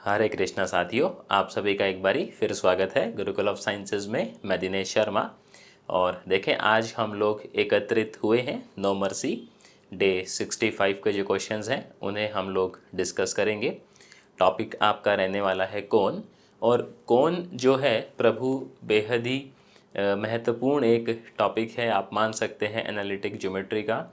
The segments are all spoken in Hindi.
हरे कृष्णा साथियों, आप सभी का एक बारी फिर स्वागत है गुरुकुल ऑफ साइंसेज में। मैं दिनेश शर्मा। और देखें, आज हम लोग एकत्रित हुए हैं नो मर्सी डे 65 के जो क्वेश्चंस हैं उन्हें हम लोग डिस्कस करेंगे। टॉपिक आपका रहने वाला है कौन। और कौन जो है प्रभु बेहद ही महत्वपूर्ण एक टॉपिक है, आप मान सकते हैं एनालिटिक ज्योमेट्री का।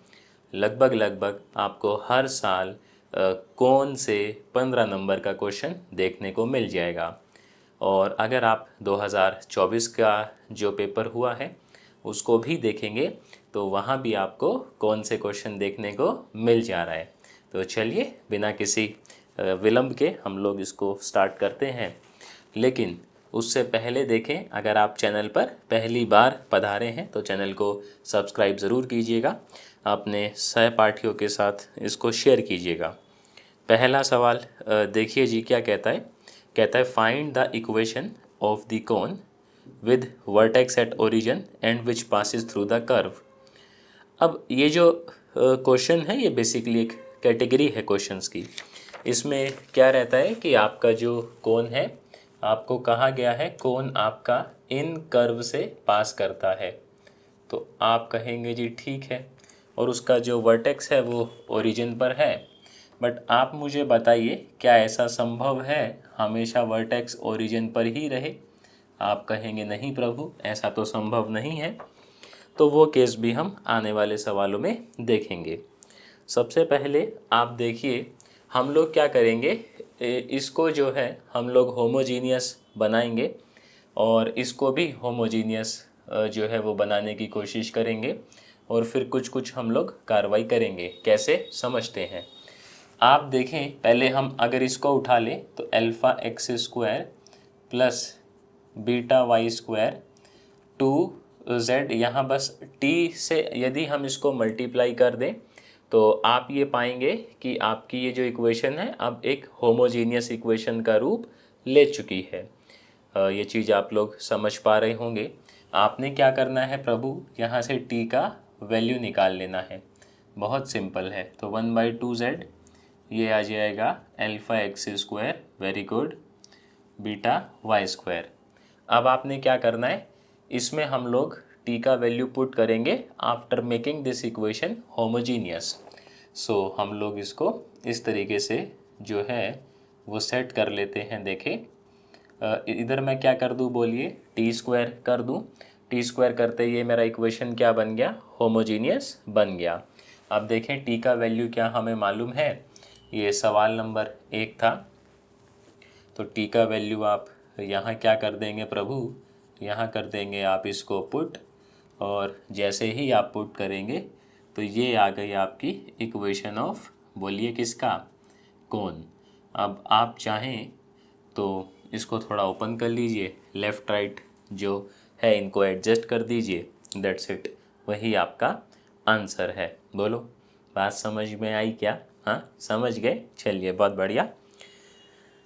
लगभग आपको हर साल कौन से 15 नंबर का क्वेश्चन देखने को मिल जाएगा। और अगर आप 2024 का जो पेपर हुआ है उसको भी देखेंगे तो वहाँ भी आपको कौन से क्वेश्चन देखने को मिल जा रहा है। तो चलिए बिना किसी विलंब के हम लोग इसको स्टार्ट करते हैं। लेकिन उससे पहले देखें, अगर आप चैनल पर पहली बार पधारे हैं तो चैनल को सब्सक्राइब ज़रूर कीजिएगा, अपने सहपाठियों के साथ इसको शेयर कीजिएगा। पहला सवाल देखिए जी, क्या कहता है। कहता है find the equation of the cone with vertex at origin and which passes through the curve. अब ये जो क्वेश्चन है ये बेसिकली एक कैटेगरी है क्वेश्चंस की। इसमें क्या रहता है कि आपका जो कोन है, आपको कहा गया है कोन आपका इन कर्व से पास करता है। तो आप कहेंगे जी ठीक है, और उसका जो वर्टेक्स है वो ओरिजिन पर है। बट आप मुझे बताइए, क्या ऐसा संभव है हमेशा वर्टेक्स ओरिजिन पर ही रहे? आप कहेंगे नहीं प्रभु, ऐसा तो संभव नहीं है। तो वो केस भी हम आने वाले सवालों में देखेंगे। सबसे पहले आप देखिए, हम लोग क्या करेंगे, इसको जो है हम लोग होमोजीनियस बनाएंगे और इसको भी होमोजीनियस जो है वो बनाने की कोशिश करेंगे। और फिर कुछ कुछ हम लोग कार्रवाई करेंगे। कैसे समझते हैं। आप देखें, पहले हम अगर इसको उठा लें तो alpha x square plus beta Y square 2z, यहाँ बस t से यदि हम इसको मल्टीप्लाई कर दें तो आप ये पाएंगे कि आपकी ये जो इक्वेशन है अब एक होमोजीनियस इक्वेशन का रूप ले चुकी है। ये चीज़ आप लोग समझ पा रहे होंगे। आपने क्या करना है प्रभु, यहाँ से t का वैल्यू निकाल लेना है। बहुत सिंपल है। तो 1/2z ये आ जाएगा alpha x square, very good, beta Y square. अब आपने क्या करना है, इसमें हम लोग t का वैल्यू पुट करेंगे after making this equation homogeneous. So हम लोग इसको इस तरीके से जो है वो सेट कर लेते हैं। देखें, इधर मैं क्या कर दूँ बोलिए, टी स्क्वायर कर दूँ। टी स्क्वायर करते ये मेरा इक्वेशन क्या बन गया, होमोजीनियस बन गया। अब देखें t का वैल्यू क्या हमें मालूम है, ये सवाल नंबर 1 था। तो t का वैल्यू आप यहाँ क्या कर देंगे प्रभु, यहाँ कर देंगे आप इसको पुट। और जैसे ही आप पुट करेंगे तो ये आ गई आपकी इक्वेशन ऑफ, बोलिए किसका, कोन। अब आप चाहें तो इसको थोड़ा ओपन कर लीजिए, लेफ़्ट राइट जो है इनको एडजस्ट कर दीजिए, दैट्स इट, वही आपका आंसर है। बोलो, बात समझ में आई क्या? हाँ, समझ गए, चलिए बहुत बढ़िया।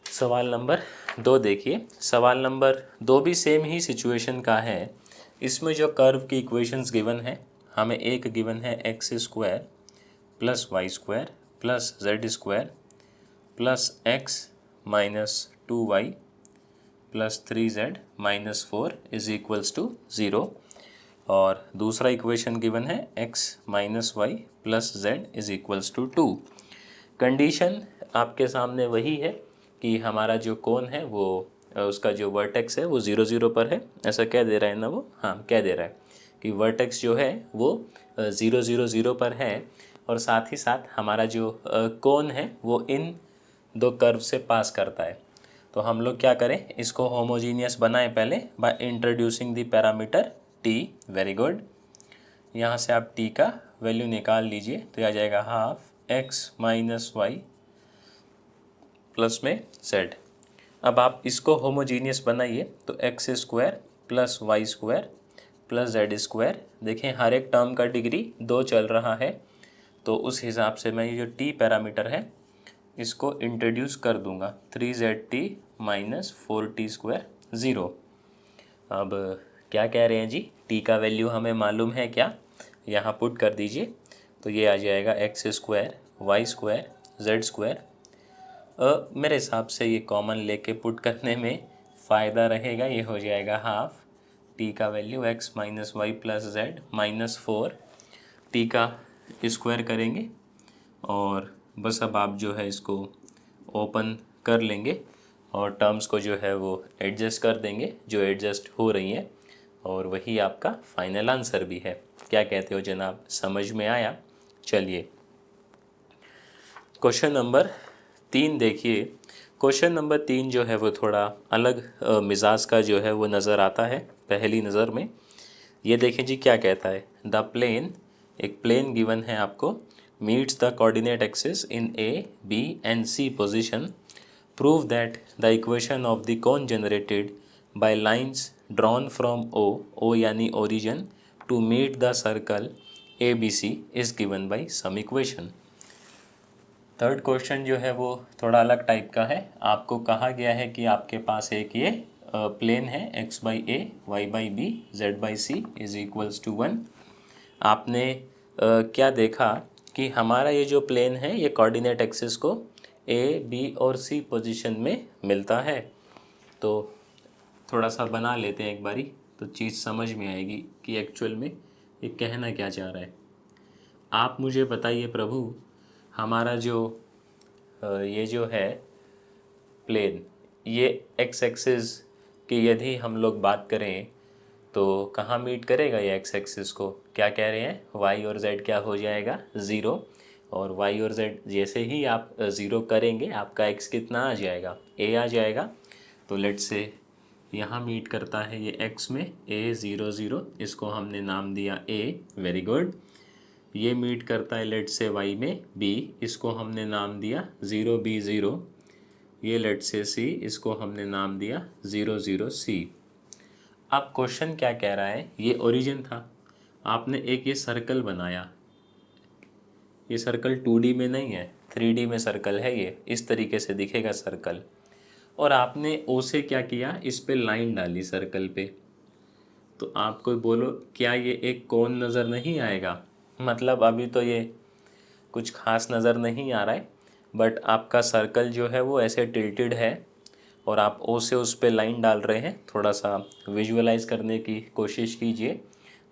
सवाल नंबर 2 देखिए। सवाल नंबर 2 भी सेम ही सिचुएशन का है। इसमें जो कर्व की इक्वेशंस गिवन है, हमें एक गिवन है x square plus y square plus z square plus x minus 2y plus 3z minus 4 is equals to 0। और दूसरा इक्वेशन गिवन है x minus y plus z is equals to 2। Condition आपके सामने वही है कि हमारा जो कोन है वो उसका जो वर्टेक्स है वो 0 0 पर है। ऐसा कह दे रहा है ना वो, हाँ कह दे रहा है कि वर्टेक्स जो है वो 0 0 0 पर है। और साथ ही साथ हमारा जो कोन है वो इन दो कर्व से पास करता है। तो हम लोग क्या करें, इसको होमोजीनियस बनाएं पहले by introducing the parameter t। Very good. यहाँ से आप t का वैल्यू निकाल लीजिए तो आ जाएगा half x minus y plus में z। अब आप इसको होमोजीनियस बनाइए तो x square plus y square plus z square. देखें हर एक टर्म का डिग्री 2 चल रहा है, तो उस हिसाब से मैं ये जो t पैरामीटर है इसको इंट्रोड्यूस कर दूंगा। 3zt minus 4t square 0। अब क्या कह रहे हैं जी, t का वैल्यू हमें मालूम है क्या, यहाँ पुट कर दीजिए तो ये आ जाएगा x square y square z square मेरे हिसाब से ये कॉमन लेके पुट करने में फ़ायदा रहेगा। ये हो जाएगा हाफ टी का value x minus y plus z minus 4 t का स्क्वायर करेंगे और बस अब आप जो है इसको ओपन कर लेंगे और टर्म्स को जो है वो एडजस्ट कर देंगे जो एडजस्ट हो रही हैं और वही आपका फाइनल आंसर भी है। क्या कहते हो जनाब, समझ में आया? चलिए क्वेश्चन नंबर 3 देखिए। क्वेश्चन नंबर 3 जो है वो थोड़ा अलग मिजाज का जो है वो नज़र आता है पहली नज़र में। ये देखें जी क्या कहता है। द प्लेन, एक प्लेन गिवन है आपको, meets the coordinate axis in A B and C position. Prove that the equation of the cone generated by lines drawn from O यानी origin to meet the circle A B C is given by some equation. Third question जो है वो थोड़ा अलग टाइप का है। आपको कहा गया है कि आपके पास एक ये प्लेन है x by a y by b z by c is equals to 1। आपने क्या देखा कि हमारा ये जो प्लेन है ये कोऑर्डिनेट एक्सिस को ए बी और सी पोजीशन में मिलता है। तो थोड़ा सा बना लेते हैं एक बारी तो चीज़ समझ में आएगी कि एक्चुअल में ये कहना क्या चाह रहा है। आप मुझे बताइए प्रभु, हमारा जो ये जो है प्लेन, ये एक्स एक्सिस की यदि हम लोग बात करें तो कहाँ मीट करेगा ये एक्स एक्सिस को? क्या कह रहे हैं, वाई और जेड क्या हो जाएगा, ज़ीरो। और वाई और जेड जैसे ही आप ज़ीरो करेंगे आपका एक्स कितना आ जाएगा, ए आ जाएगा। तो लेट से यहाँ मीट करता है ये एक्स में ए 0 0, इसको हमने नाम दिया ए, वेरी गुड। ये मीट करता है लेट से वाई में बी, इसको हमने नाम दिया 0 B 0। ये लेट से सी, इसको हमने नाम दिया 0 0 C। अब क्वेश्चन क्या कह रहा है, ये ओरिजिन था, आपने एक ये सर्कल बनाया। ये सर्कल 2D में नहीं है, 3D में सर्कल है, ये इस तरीके से दिखेगा सर्कल। और आपने ओ से क्या किया, इस पे लाइन डाली सर्कल पे। तो आपको बोलो क्या ये एक कोन नज़र नहीं आएगा? मतलब अभी तो ये कुछ खास नज़र नहीं आ रहा है, बट आपका सर्कल जो है वो ऐसे टिल्टेड है और आप ओ से उस पे लाइन डाल रहे हैं। थोड़ा सा विजुअलाइज करने की कोशिश कीजिए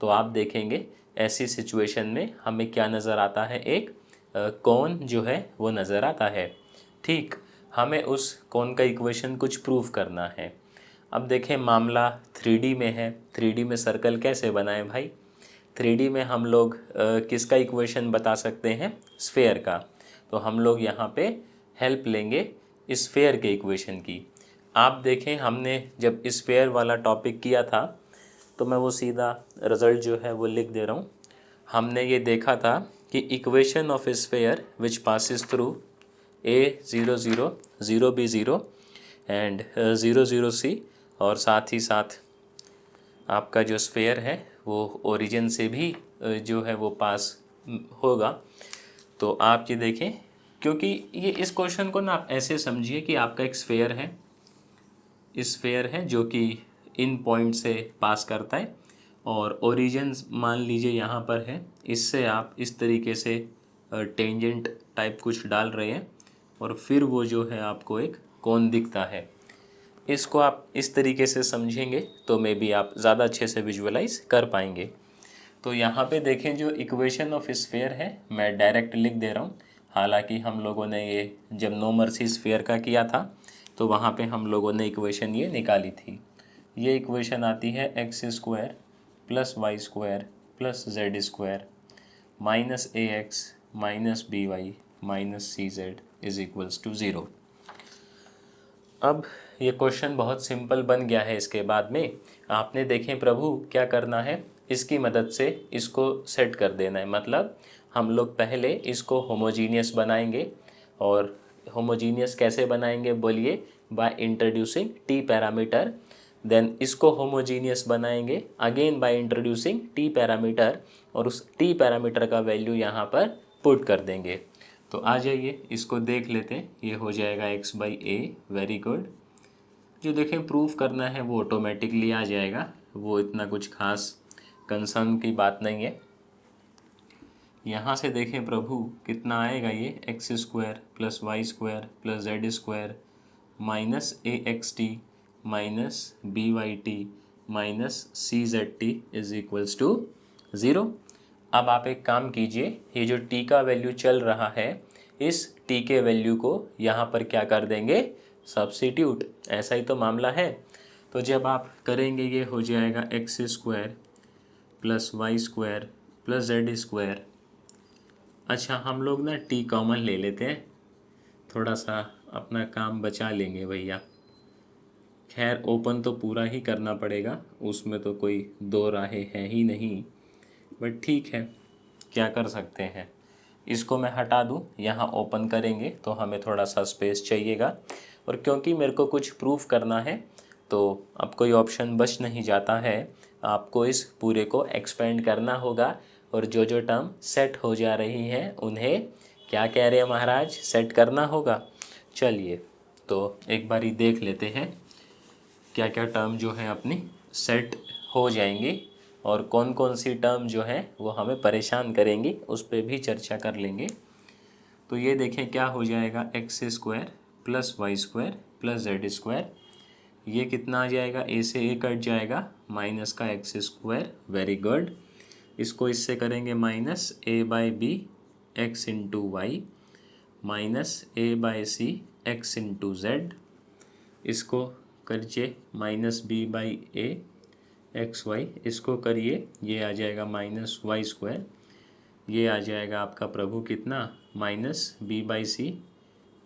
तो आप देखेंगे ऐसी सिचुएशन में हमें क्या नज़र आता है, एक कोन जो है वो नज़र आता है। ठीक, हमें उस कोन का इक्वेशन कुछ प्रूव करना है। अब देखें मामला 3D में है। 3D में सर्कल कैसे बनाएं भाई? 3D में हम लोग किसका इक्वेशन बता सकते हैं, स्फेयर का। तो हम लोग यहाँ पे हेल्प लेंगे स्फेयर के इक्वेशन की। आप देखें हमने जब स्फेयर वाला टॉपिक किया था तो मैं वो सीधा रिज़ल्ट जो है वो लिख दे रहा हूँ। हमने ये देखा था कि equation of sphere which passes through a 0 0 0 B 0 and 0 0 C, और साथ ही साथ आपका जो स्फेयर है वो ओरिजिन से भी जो है वो पास होगा। तो आप ये देखें, क्योंकि ये इस क्वेश्चन को ना आप ऐसे समझिए कि आपका एक स्फेयर है, स्फेयर है जो कि इन पॉइंट से पास करता है और ओरिजिन मान लीजिए यहाँ पर है। इससे आप इस तरीके से टेंजेंट टाइप कुछ डाल रहे हैं और फिर वो जो है आपको एक कोन दिखता है। इसको आप इस तरीके से समझेंगे तो मे बी आप ज़्यादा अच्छे से विजुअलाइज कर पाएंगे। तो यहाँ पे देखें जो इक्वेशन ऑफ स्फेयर है मैं डायरेक्ट लिख दे रहा हूँ। हालांकि हम लोगों ने ये जब नो मर्सी स्फेयर का किया था तो वहाँ पे हम लोगों ने इक्वेशन ये निकाली थी। ये इक्वेशन आती है x square plus y square plus z square minus a x minus b y minus c z is equals to 0। अब ये क्वेश्चन बहुत सिंपल बन गया है। इसके बाद में आपने देखें प्रभु क्या करना है, इसकी मदद से इसको सेट कर देना है। मतलब हम लोग पहले इसको होमोजीनियस बनाएंगे। और होमोजीनियस कैसे बनाएंगे बोलिए, by introducing t parameter. Then इसको होमोजीनियस बनाएंगे again by introducing t parameter, और उस टी पैरामीटर का वैल्यू यहाँ पर पुट कर देंगे। तो आ जाइए इसको देख लेते हैं। ये हो जाएगा x by A, very good. जो देखें प्रूफ करना है वो ऑटोमेटिकली आ जाएगा, वो इतना कुछ खास कंसर्न की बात नहीं है। यहाँ से देखें प्रभु कितना आएगा, ये x square plus y square plus z square minus a x t minus b y t minus c z t is equals to zero. अब आप एक काम कीजिए, ये जो टी का वैल्यू चल रहा है, इस टी के वैल्यू को यहाँ पर क्या कर देंगे, सब्स्टिट्यूट। ऐसा ही तो मामला है। तो जब आप करेंगे ये हो जाएगा x square plus y square plus z square. अच्छा, हम लोग ना टी कॉमन ले लेते हैं, थोड़ा सा अपना काम बचा लेंगे भैया। खैर ओपन तो पूरा ही करना पड़ेगा, उसमें तो कोई दो राहें हैं ही नहीं, बट ठीक है, क्या कर सकते हैं। इसको मैं हटा दूँ, यहाँ ओपन करेंगे तो हमें थोड़ा सा स्पेस चाहिएगा, और क्योंकि मेरे को कुछ प्रूफ करना है तो अब कोई ऑप्शन बच नहीं जाता है, आपको इस पूरे को एक्सपेंड करना होगा। और जो जो टर्म सेट हो जा रही हैं उन्हें क्या कह रहे हैं महाराज, सेट करना होगा। चलिए तो एक बारी देख लेते हैं क्या क्या टर्म जो है अपनी सेट हो जाएंगी और कौन कौन सी टर्म जो है वो हमें परेशान करेंगी, उस पर भी चर्चा कर लेंगे। तो ये देखें क्या हो जाएगा, x square plus y square plus z square. ये कितना आ जाएगा, ए से ए कट जाएगा, माइनस का एक्स स्क्वायर, वेरी गुड। इसको इससे करेंगे minus a by b x into y minus a by C x into Z. इसको करिए minus B by A x y, इसको करिए, ये आ जाएगा माइनस वाई स्क्वायर। ये आ जाएगा आपका प्रभु कितना, minus B by C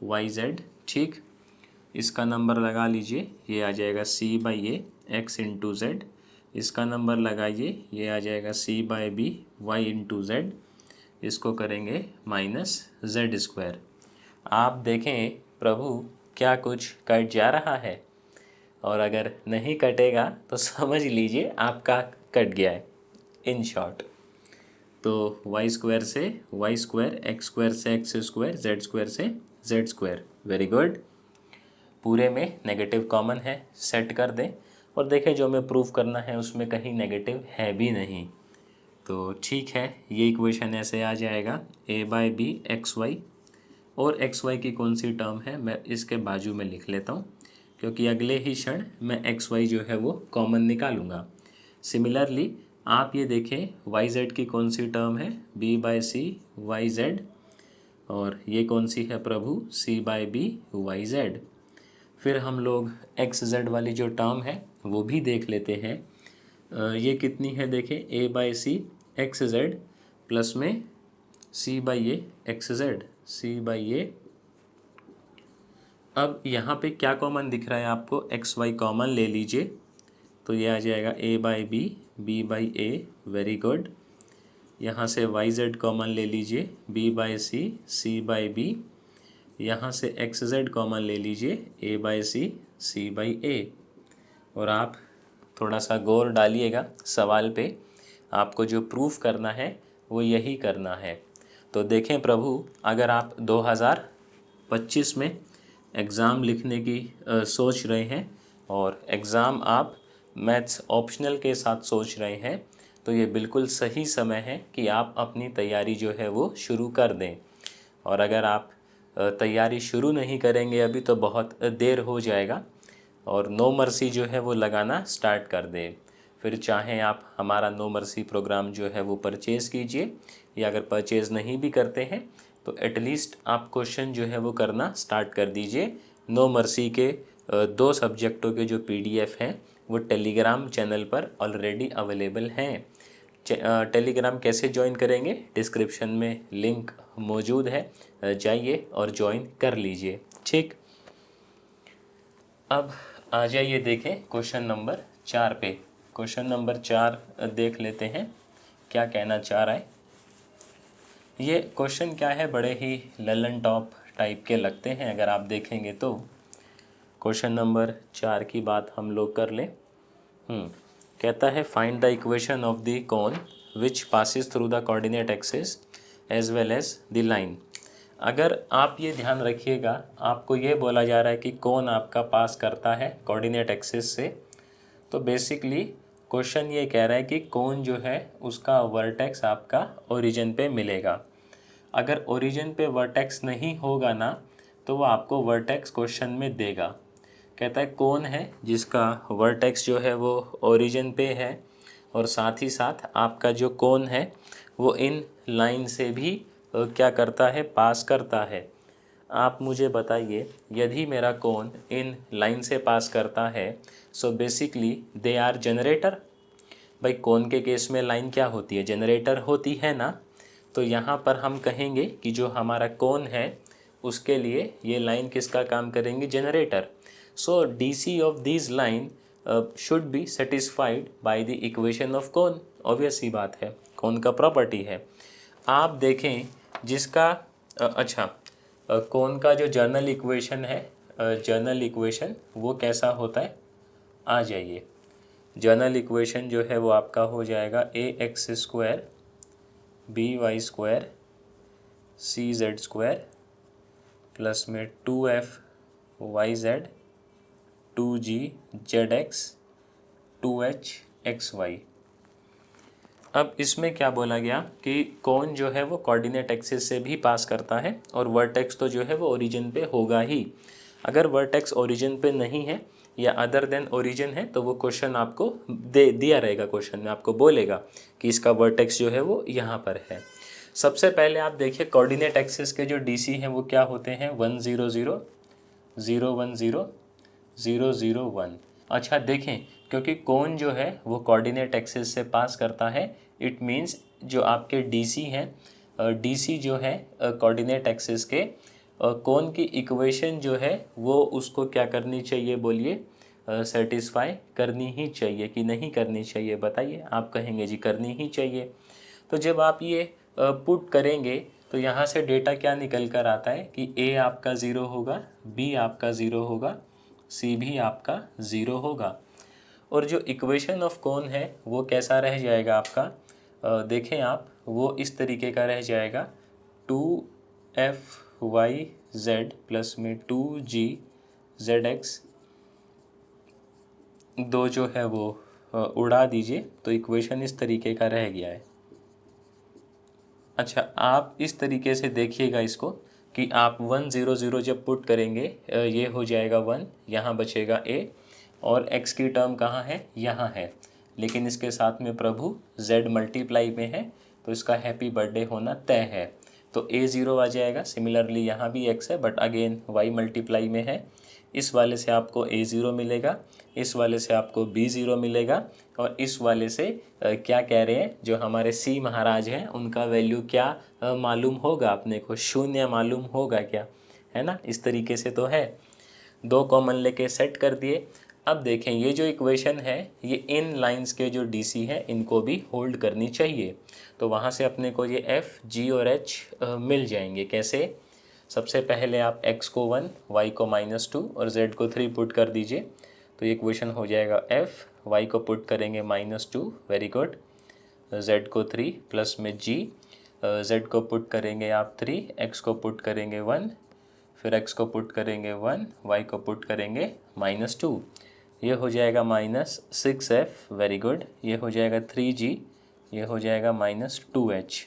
Y Z. ठीक, इसका नंबर लगा लीजिए, ये आ जाएगा C by A X into Z. इसका नंबर लगाइए, ये आ जाएगा C by B Y into Z. इसको करेंगे माइनस जेड स्क्वायर। आप देखें प्रभु क्या कुछ कट जा रहा है, और अगर नहीं कटेगा तो समझ लीजिए आपका कट गया है इन शॉर्ट। तो वाई स्क्वायर से वाई स्क्वायर, एक्स स्क्वायर से एक्स स्क्वायर, जेड स्क्वायर से जेड स्क्वायर, वेरी गुड। पूरे में नेगेटिव कॉमन है, सेट कर दें और देखें जो हमें प्रूफ करना है उसमें कहीं नेगेटिव है भी नहीं। तो ठीक है, ये इक्वेशन ऐसे आ जाएगा A by b x Y, और एक्स वाई की कौन सी टर्म है मैं इसके बाजू में लिख लेता हूँ, क्योंकि अगले ही क्षण मैं एक्स वाई जो है वो कॉमन निकालूंगा। सिमिलरली आप ये देखें वाई जेड की कौन सी टर्म है, b by C Y z, और ये कौन सी है प्रभु, c by B y z. फिर हम लोग एक्स जेड वाली जो टर्म है वो भी देख लेते हैं। ये कितनी है देखें, A by C X Z plus में C by A X Z, C by A. अब यहाँ पे क्या कॉमन दिख रहा है आपको, एक्स वाई कॉमन ले लीजिए, तो ये आ जाएगा A by B B by A, very good. यहाँ से वाई जेड कॉमन ले लीजिए, B by C by B. यहाँ से एक्स जेड कॉमन ले लीजिए, ए बाई सी बाई ए। और आप थोड़ा सा गौर डालिएगा सवाल पे, आपको जो प्रूफ करना है वो यही करना है। तो देखें प्रभु, अगर आप 2025 में एग्ज़ाम लिखने की सोच रहे हैं और एग्ज़ाम आप मैथ्स ऑप्शनल के साथ सोच रहे हैं, तो ये बिल्कुल सही समय है कि आप अपनी तैयारी जो है वो शुरू कर दें। और अगर आप तैयारी शुरू नहीं करेंगे अभी तो बहुत देर हो जाएगा, और नो मर्सी जो है वो लगाना स्टार्ट कर दें। फिर चाहें आप हमारा नो मर्सी प्रोग्राम जो है वो परचेज़ कीजिए, या अगर परचेज़ नहीं भी करते हैं तो एटलीस्ट आप क्वेश्चन जो है वो करना स्टार्ट कर दीजिए। नो मर्सी के 2 सब्जेक्टों के जो पीडीएफ हैं वो टेलीग्राम चैनल पर ऑलरेडी अवेलेबल हैं। टेलीग्राम कैसे ज्वाइन करेंगे, डिस्क्रिप्शन में लिंक मौजूद है, जाइए और ज्वाइन कर लीजिए। ठीक, अब आ जाइए देखें क्वेश्चन नंबर 4 पे। क्वेश्चन नंबर 4 देख लेते हैं क्या कहना चाह रहा है। ये क्वेश्चन क्या है, बड़े ही ललन टॉप टाइप के लगते हैं अगर आप देखेंगे तो। क्वेश्चन नंबर 4 की बात हम लोग कर लें। कहता है find the equation of the cone which passes through the coordinate axis as well as the line. अगर आप ये ध्यान रखिएगा, आपको ये बोला जा रहा है कि कौन आपका पास करता है कोऑर्डिनेट एक्सिस से, तो बेसिकली क्वेश्चन ये कह रहा है कि कौन जो है उसका वर्टेक्स आपका ओरिजिन पे मिलेगा। अगर ओरिजिन पे वर्टेक्स नहीं होगा ना तो वो आपको वर्टेक्स क्वेश्चन में देगा। कहता है कौन है जिसका वर्टेक्स जो है वो ओरिजिन पे है और साथ ही साथ आपका जो कौन है वो इन लाइन से भी क्या करता है, पास करता है। आप मुझे बताइए, यदि मेरा कौन इन लाइन से पास करता है so basically they are generator. भाई कौन के केस में लाइन क्या होती है, जनरेटर होती है ना। तो यहाँ पर हम कहेंगे कि जो हमारा कौन है उसके लिए ये लाइन किसका काम करेंगी, generator. So DC of this line should be satisfied by the equation of कौन। ऑब्वियस सी बात है, कौन का प्रॉपर्टी है। आप देखें जिसका कौन का जो जर्नल इक्वेशन है, जर्नल इक्वेशन वो कैसा होता है, आ जाइए। जर्नल इक्वेशन जो है वो आपका हो जाएगा A X square B Y square C Z square plus में 2f Y Z 2g Z X 2h X Y. अब इसमें क्या बोला गया कि कौन जो है वो कोऑर्डिनेट एक्सिस से भी पास करता है और वर्टेक्स तो जो है वो ओरिजिन पे होगा ही। अगर वर्टेक्स ओरिजिन पे नहीं है या अदर देन ओरिजिन है तो वो क्वेश्चन आपको दे दिया रहेगा, क्वेश्चन में आपको बोलेगा कि इसका वर्टेक्स जो है वो यहाँ पर है। सबसे पहले आप देखिए कोऑर्डिनेट एक्सिस के जो डीसी हैं वो क्या होते हैं, 1 0 0 0 1 0 0 0 1। अच्छा देखें, क्योंकि कौन जो है वो कोऑर्डिनेट एक्सिस से पास करता है, इट मीन्स जो आपके डीसी हैं, डीसी जो है कोऑर्डिनेट एक्सिस के कौन की इक्वेशन जो है वो उसको क्या करनी चाहिए, बोलिए, सेटिस्फाई करनी ही चाहिए कि नहीं करनी चाहिए, बताइए। आप कहेंगे जी करनी ही चाहिए। तो जब आप ये पुट करेंगे तो यहाँ से डेटा क्या निकल कर आता है कि ए आपका ज़ीरो होगा, बी आपका ज़ीरो होगा, सी भी आपका ज़ीरो होगा। और जो इक्वेशन ऑफ कौन है वो कैसा रह जाएगा आपका, देखें आप, वो इस तरीके का रह जाएगा 2f(y)z प्लस में 2g(z)x, दो जो है वो उड़ा दीजिए तो इक्वेशन इस तरीके का रह गया है। अच्छा आप इस तरीके से देखिएगा इसको कि आप 1 0 0 जब पुट करेंगे ये हो जाएगा 1, यहाँ बचेगा a और x की टर्म कहाँ है, यहाँ है, लेकिन इसके साथ में प्रभु z मल्टीप्लाई में है तो इसका हैप्पी बर्थडे होना तय है। तो a ज़ीरो आ जाएगा। सिमिलरली यहाँ भी x है बट अगेन y मल्टीप्लाई में है। इस वाले से आपको a ज़ीरो मिलेगा, इस वाले से आपको b ज़ीरो मिलेगा और इस वाले से क्या कह रहे हैं, जो हमारे सी महाराज हैं उनका वैल्यू क्या मालूम होगा अपने को, शून्य मालूम होगा क्या, है ना। इस तरीके से तो है, दो कॉमन लेके सेट कर दिए। अब देखें ये जो इक्वेशन है ये इन लाइंस के जो डीसी हैं इनको भी होल्ड करनी चाहिए। तो वहाँ से अपने को ये एफ जी और एच मिल जाएंगे। कैसे, सबसे पहले आप x को 1, y को -2 और z को 3 पुट कर दीजिए तो ये इक्वेशन हो जाएगा f, y को पुट करेंगे -2, वेरी गुड, z को 3 प्लस में g, z को पुट करेंगे आप 3, x को पुट करेंगे 1, फिर x को पुट करेंगे 1, y को पुट करेंगे -2, ये हो जाएगा -6f, वेरी गुड, ये हो जाएगा 3g, ये हो जाएगा -2h।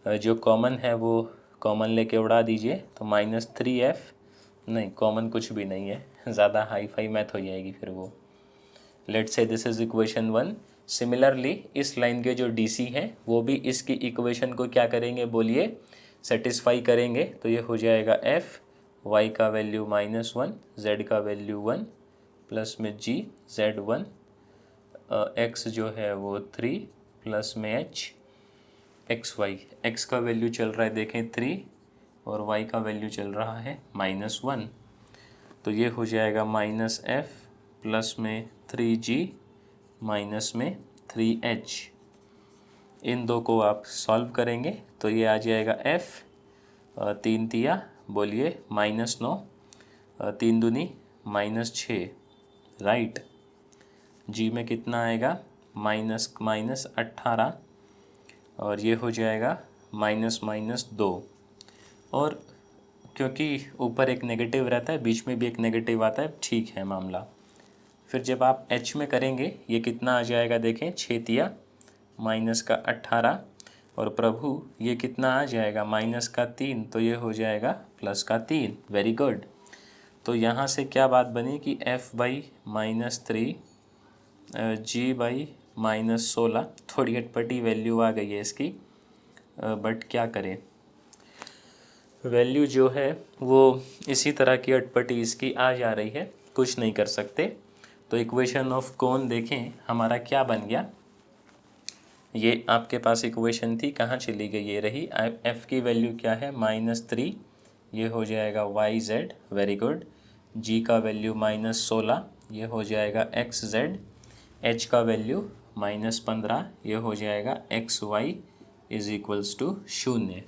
जो कॉमन है वो कॉमन लेके उड़ा दीजिए तो -3f, नहीं कॉमन कुछ भी नहीं है, ज़्यादा हाई फाई मैथ हो जाएगी फिर वो। Let's say this is equation 1। Similarly इस लाइन के जो डीसी हैं वो भी इसकी इक्वेशन को क्या करेंगे, बोलिए, सेटिस्फाई करेंगे। तो ये हो जाएगा f, y का वैल्यू -1, z का वैल्यू 1 प्लस में g z1, x जो है वो 3 प्लस में h एक्स वाई, एक्स का वैल्यू चल रहा है देखें 3 और वाई का वैल्यू चल रहा है -1। तो ये हो जाएगा -f प्लस में 3g माइनस में 3h। इन दो को आप सॉल्व करेंगे तो ये आ जाएगा f, 3 तिया बोलिए -9, 3 दूनी -6, राइट। g में कितना आएगा, -18 और ये हो जाएगा -2। और क्योंकि ऊपर एक नेगेटिव रहता है बीच में भी एक नेगेटिव आता है, ठीक है मामला। फिर जब आप h में करेंगे ये कितना आ जाएगा, देखें 6 तिया माइनस का 18 और प्रभु ये कितना आ जाएगा माइनस का 3, तो ये हो जाएगा प्लस का 3। Very good. तो यहाँ से क्या बात बनी कि f/-3 g बाई -16, थोड़ी अटपटी वैल्यू आ गई है इसकी, बट क्या करें, वैल्यू जो है वो इसी तरह की अटपटी इसकी आ जा रही है, कुछ नहीं कर सकते। तो इक्वेशन ऑफ कोन देखें हमारा क्या बन गया, ये आपके पास इक्वेशन थी, कहाँ चली गई, ये रही। f की वैल्यू क्या है -3, ये हो जाएगा yz, वेरी गुड। g का वैल्यू -16, ये हो जाएगा xz। h का वैल्यू -15, ये हो जाएगा xy इज इक्वल्स टू 0।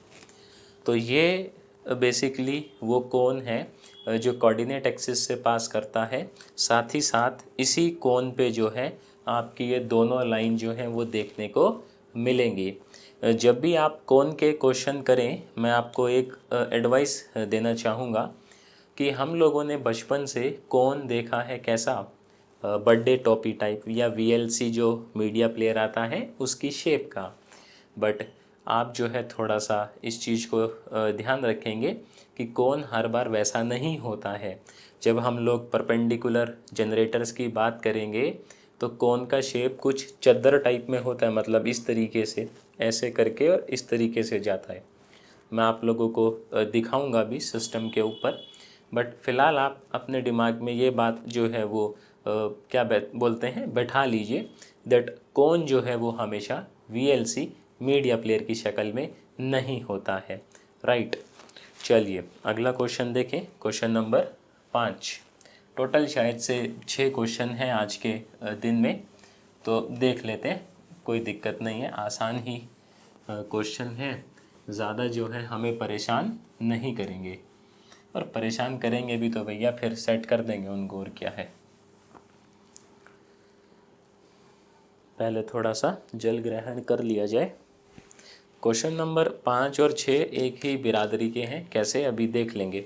तो ये बेसिकली वो कोण है जो कोऑर्डिनेट एक्सिस से पास करता है। साथ ही साथ इसी कोण पे जो है आपकी ये दोनों लाइन जो हैं वो देखने को मिलेंगी। जब भी आप कोण के क्वेश्चन करें, मैं आपको एक एडवाइस देना चाहूँगा कि हम लोगों ने बचपन से कोण देखा है कैसा, बर्थडे टॉपी टाइप या VLC जो मीडिया प्लेयर आता है उसकी शेप का। बट आप जो है थोड़ा सा इस चीज़ को ध्यान रखेंगे कि कोण हर बार वैसा नहीं होता है। जब हम लोग परपेंडिकुलर जनरेटर्स की बात करेंगे तो कोण का शेप कुछ चद्दर टाइप में होता है, मतलब इस तरीके से ऐसे करके और इस तरीके से जाता है। मैं आप लोगों को दिखाऊंगा भी सिस्टम के ऊपर, बट फ़िलहाल आप अपने दिमाग में ये बात जो है वो क्या बोलते हैं बैठा लीजिए, दैट कोण जो है वो हमेशा VLC मीडिया प्लेयर की शक्ल में नहीं होता है, राइट। चलिए अगला क्वेश्चन देखें, क्वेश्चन नंबर 5। टोटल शायद से 6 क्वेश्चन हैं आज के दिन में, तो देख लेते हैं, कोई दिक्कत नहीं है, आसान ही क्वेश्चन है, ज़्यादा जो है हमें परेशान नहीं करेंगे, और परेशान करेंगे भी तो भैया फिर सेट कर देंगे उनको, और क्या है। पहले थोड़ा सा जल ग्रहण कर लिया जाए। क्वेश्चन नंबर 5 और 6 एक ही बिरादरी के हैं, कैसे अभी देख लेंगे।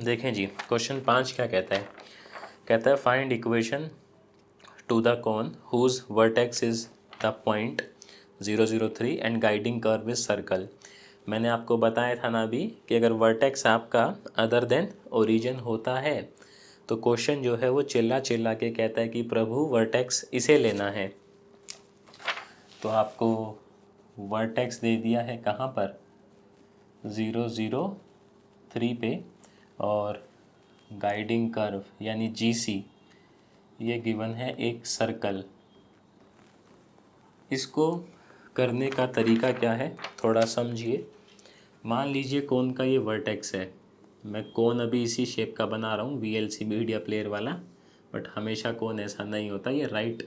देखें जी, क्वेश्चन 5 क्या कहता है, कहता है find equation to the cone whose vertex is the point 003 and guiding curve is circle. मैंने आपको बताया था ना अभी कि अगर वर्टेक्स आपका अदर देन ओरिजिन होता है तो क्वेश्चन जो है वो चिल्ला चिल्ला के कहता है कि प्रभु वर्टेक्स इसे लेना है। तो आपको वर्टेक्स दे दिया है कहाँ पर, 003 पे, और गाइडिंग कर्व यानी GC ये गिवन है एक सर्कल। इसको करने का तरीका क्या है थोड़ा समझिए। मान लीजिए कोन का ये वर्टेक्स है, मैं कोन अभी इसी शेप का बना रहा हूँ VLC मीडिया प्लेयर वाला, बट हमेशा कोन ऐसा नहीं होता, ये राइट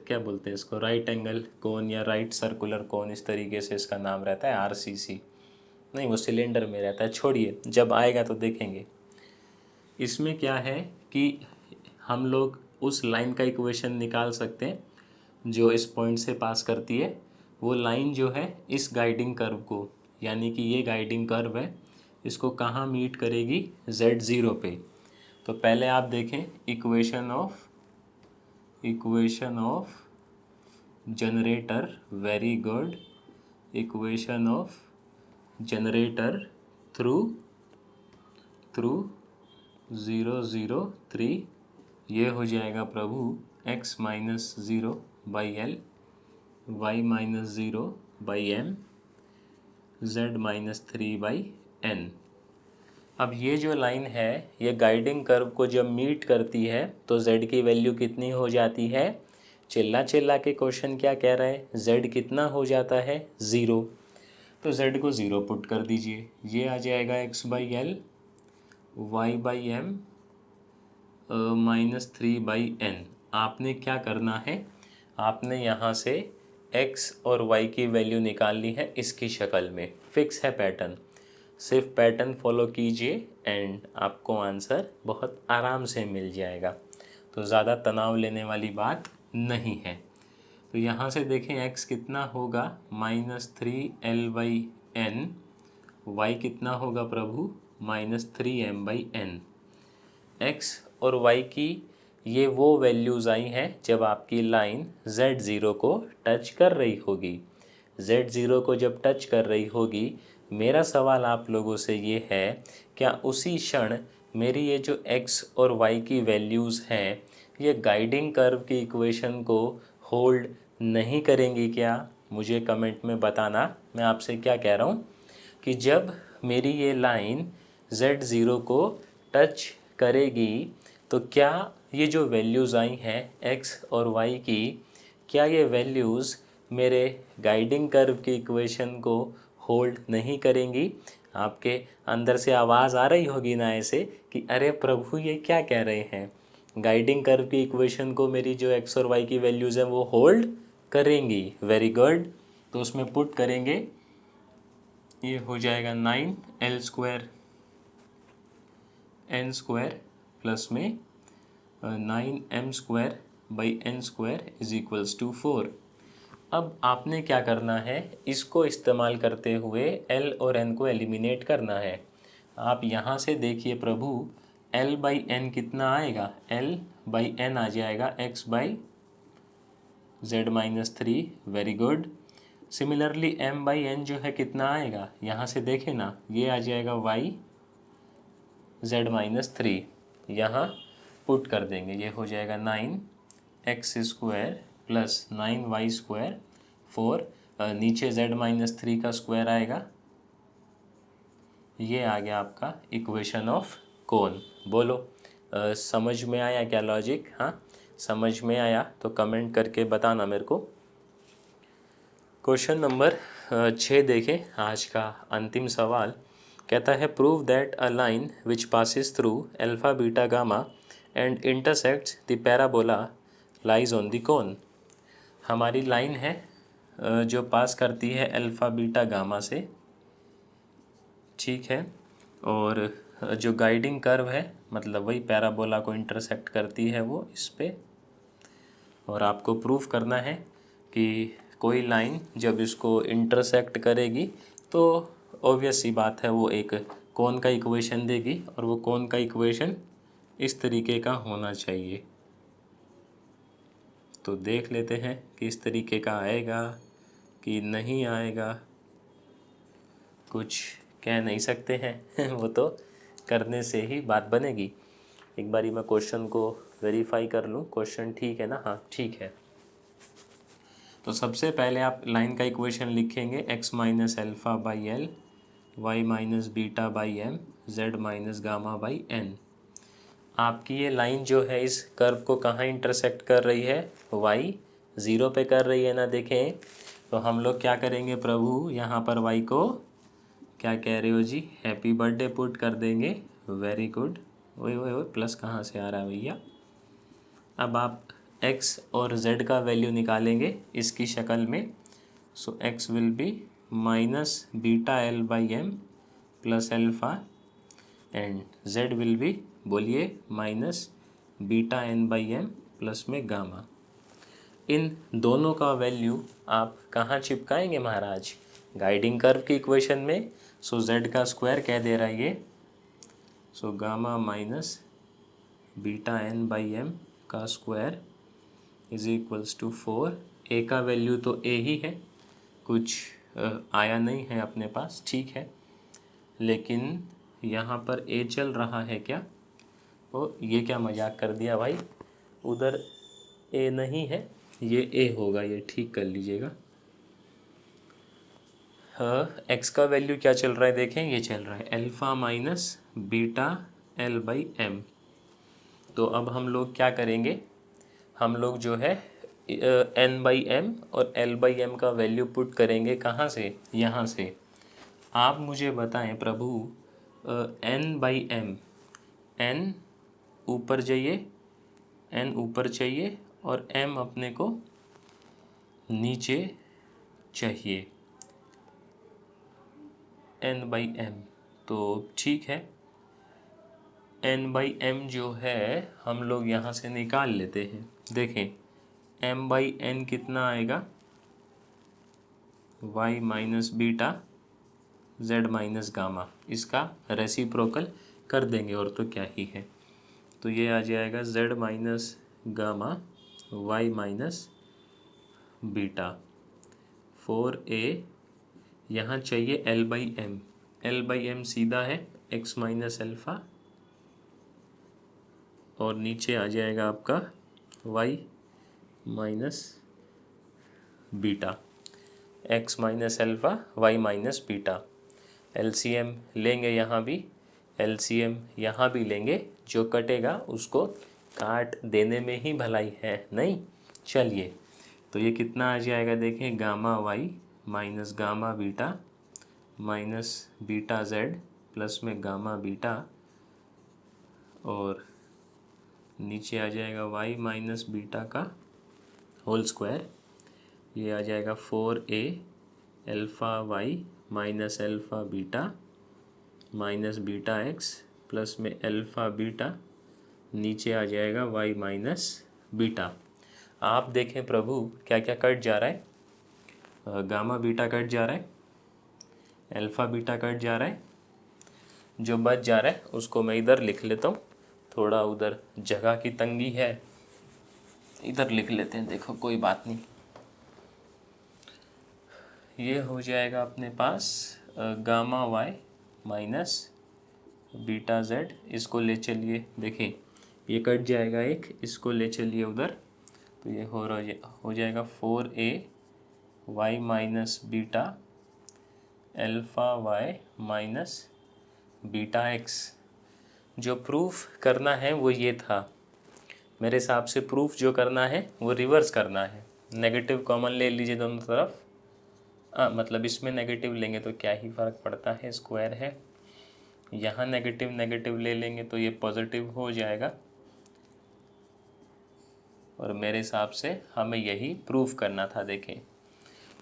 क्या बोलते हैं इसको, राइट एंगल कोन या राइट सर्कुलर कोन, इस तरीके से इसका नाम रहता है, RCC नहीं, वो सिलेंडर में रहता है, छोड़िए जब आएगा तो देखेंगे। इसमें क्या है कि हम लोग उस लाइन का इक्वेशन निकाल सकते हैं जो इस पॉइंट से पास करती है। वो लाइन जो है इस गाइडिंग कर्व को, यानी कि ये गाइडिंग कर्व है, इसको कहाँ मीट करेगी, Z0 पे। तो पहले आप देखें equation of generator, very good, equation of generator through 003, ये हो जाएगा प्रभु x minus 0 by l, y minus 0 by m, z minus 3 by n. अब ये जो लाइन है ये गाइडिंग कर्व को जब मीट करती है तो z की वैल्यू कितनी हो जाती है, चिल्ला चिल्ला के क्वेश्चन क्या कह रहा है, z कितना हो जाता है 0। तो z को 0 पुट कर दीजिए, ये आ जाएगा x by l, y by m, -3/n। आपने क्या करना है, आपने यहाँ से x और y की वैल्यू निकालनी है इसकी शक्ल में, फिक्स है पैटर्न, सिर्फ पैटर्न फॉलो कीजिए एंड आपको आंसर बहुत आराम से मिल जाएगा। तो ज़्यादा तनाव लेने वाली बात नहीं है। तो यहाँ से देखें x कितना होगा -3l/n, y कितना होगा प्रभु -3m/n। x और y की ये वो वैल्यूज़ आई हैं जब आपकी लाइन z0 को टच कर रही होगी। z0 को जब टच कर रही होगी, मेरा सवाल आप लोगों से ये है, क्या उसी क्षण मेरी ये जो x और y की वैल्यूज़ हैं ये गाइडिंग कर्व की इक्वेशन को होल्ड नहीं करेंगी क्या? मुझे कमेंट में बताना। मैं आपसे क्या कह रहा हूँ कि जब मेरी ये लाइन z0 को टच करेगी तो क्या ये जो वैल्यूज़ आई हैं x और y की, क्या ये वैल्यूज़ मेरे गाइडिंग कर्व की इक्वेशन को होल्ड नहीं करेंगी? आपके अंदर से आवाज़ आ रही होगी ना ऐसे कि अरे प्रभु ये क्या कह रहे हैं, गाइडिंग कर्व की इक्वेशन को मेरी जो x और y की वैल्यूज़ हैं वो होल्ड करेंगी। Very good. तो उसमें पुट करेंगे, ये हो जाएगा 9l² n² प्लस में 9m²/n² इज इक्वल्स टू 4। अब आपने क्या करना है, इसको इस्तेमाल करते हुए l और n को एलिमिनेट करना है। आप यहाँ से देखिए प्रभु, l/n कितना आएगा, l/n आ जाएगा x/z-3। Very good. Similarly m/n जो है कितना आएगा, यहाँ से देखें ना, ये आ जाएगा y/z-3। यहाँ पुट कर देंगे, ये हो जाएगा 9x² प्लस 9y² 4, नीचे z-3 का स्क्वायर आएगा। ये आ गया आपका इक्वेशन ऑफ कोन। बोलो समझ में आया क्या लॉजिक? हाँ, समझ में आया तो कमेंट करके बताना मेरे को। क्वेश्चन नंबर 6 देखें, आज का अंतिम सवाल। कहता है prove that a line which passes through alpha beta gamma and intersects the parabola lies on the cone. हमारी लाइन है जो पास करती है अल्फा बीटा गामा से, ठीक है, और जो गाइडिंग कर्व है मतलब वही पैराबोला को इंटरसेक्ट करती है वो इस पे। और आपको प्रूफ करना है कि कोई लाइन जब इसको इंटरसेक्ट करेगी तो ऑब्वियस सी बात है वो एक कोन का इक्वेशन देगी, और वो कोन का इक्वेशन इस तरीके का होना चाहिए। तो देख लेते हैं कि इस तरीके का आएगा कि नहीं आएगा, कुछ कह नहीं सकते हैं वो तो करने से ही बात बनेगी। एक बारी मैं क्वेश्चन को वेरीफाई कर लूँ, क्वेश्चन ठीक है ना? हाँ ठीक है। तो सबसे पहले आप लाइन का इक्वेशन लिखेंगे x minus alpha by l, y minus beta by m, z minus gamma by n. आपकी ये लाइन जो है इस कर्व को कहाँ इंटरसेक्ट कर रही है, y 0 पे कर रही है ना। देखें तो हम लोग क्या करेंगे प्रभु, यहाँ पर y को क्या कह रहे हो जी, हैप्पी बर्थडे पुट कर देंगे। Very good. ओए ओए ओए, प्लस कहाँ से आ रहा है भैया। अब आप x और z का वैल्यू निकालेंगे इसकी शक्ल में। So x will be minus beta L by M plus alpha, and z will be, बोलिए, minus beta N by M plus में गामा। इन दोनों का वैल्यू आप कहाँ चिपकाएंगे महाराज, गाइडिंग कर्व की इक्वेशन में। सो z का स्क्वायर कह दे रहा है ये, so gamma minus beta N by m का square is equals to 4। A का वैल्यू तो ए ही है, कुछ आया नहीं है अपने पास, ठीक है, लेकिन यहाँ पर ए चल रहा है क्या? ओ ये क्या मजाक कर दिया भाई, उधर ए नहीं है, ये ए होगा, ये ठीक कर लीजिएगा। एक्स का वैल्यू क्या चल रहा है देखें, ये चल रहा है alpha minus beta L by m. तो अब हम लोग क्या करेंगे, हम लोग जो है एन बाई एम और एल बाई एम का वैल्यू पुट करेंगे कहाँ से, यहाँ से। आप मुझे बताएं प्रभु, एन बाई एम, एन ऊपर जाइए, एन ऊपर चाहिए और एम अपने को नीचे चाहिए, एन बाई एम। तो ठीक है, एन बाई एम जो है हम लोग यहाँ से निकाल लेते हैं। देखें m/n कितना आएगा, y minus beta z minus gamma, इसका रेसिप्रोकल कर देंगे और तो क्या ही है। तो ये आ जाएगा z minus gamma y minus beta 4a, यहाँ चाहिए l/m, l/m सीधा है x माइनस एल्फ़ा और नीचे आ जाएगा आपका y minus beta, x minus alpha y minus beta. LCM लेंगे यहाँ भी, एलसीएम यहाँ भी लेंगे, जो कटेगा उसको काट देने में ही भलाई है नहीं। चलिए, तो ये कितना आ जाएगा देखें, gamma y minus gamma beta minus beta z plus में गामा बीटा और नीचे आ जाएगा y माइनस बीटा का होल स्क्वायर। ये आ जाएगा 4a alpha y minus alpha beta minus beta x plus में एल्फ़ा बीटा, नीचे आ जाएगा y माइनस बीटा। आप देखें प्रभु क्या क्या कट जा रहा है, गामा बीटा कट जा रहा है, एल्फ़ा बीटा कट जा रहा है, जो बच जा रहा है उसको मैं इधर लिख लेता हूँ, थोड़ा उधर जगह की तंगी है, इधर लिख लेते हैं, देखो कोई बात नहीं। ये हो जाएगा अपने पास gamma y minus beta z, इसको ले चलिए, देखिए ये कट जाएगा एक, इसको ले चलिए उधर, तो ये हो जाएगा 4a y minus beta alpha y minus beta x। जो प्रूफ करना है वो ये था, मेरे हिसाब से प्रूफ जो करना है वो रिवर्स करना है। नेगेटिव कॉमन ले लीजिए दोनों तरफ, मतलब इसमें नेगेटिव लेंगे तो क्या ही फ़र्क पड़ता है, स्क्वायर है। यहाँ नेगेटिव नेगेटिव ले लेंगे तो ये पॉजिटिव हो जाएगा, और मेरे हिसाब से हमें यही प्रूफ करना था। देखें,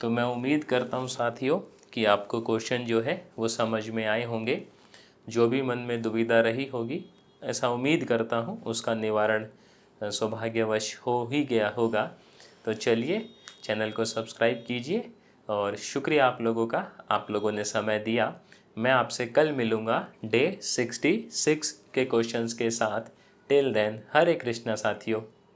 तो मैं उम्मीद करता हूँ साथियों कि आपको क्वेश्चन जो है वो समझ में आए होंगे। जो भी मन में दुविधा रही होगी, ऐसा उम्मीद करता हूँ उसका निवारण सौभाग्यवश हो ही गया होगा। तो चलिए, चैनल को सब्सक्राइब कीजिए और शुक्रिया आप लोगों का, आप लोगों ने समय दिया। मैं आपसे कल मिलूँगा डे 66 के क्वेश्चंस के साथ। टिल देन, हरे कृष्णा साथियों।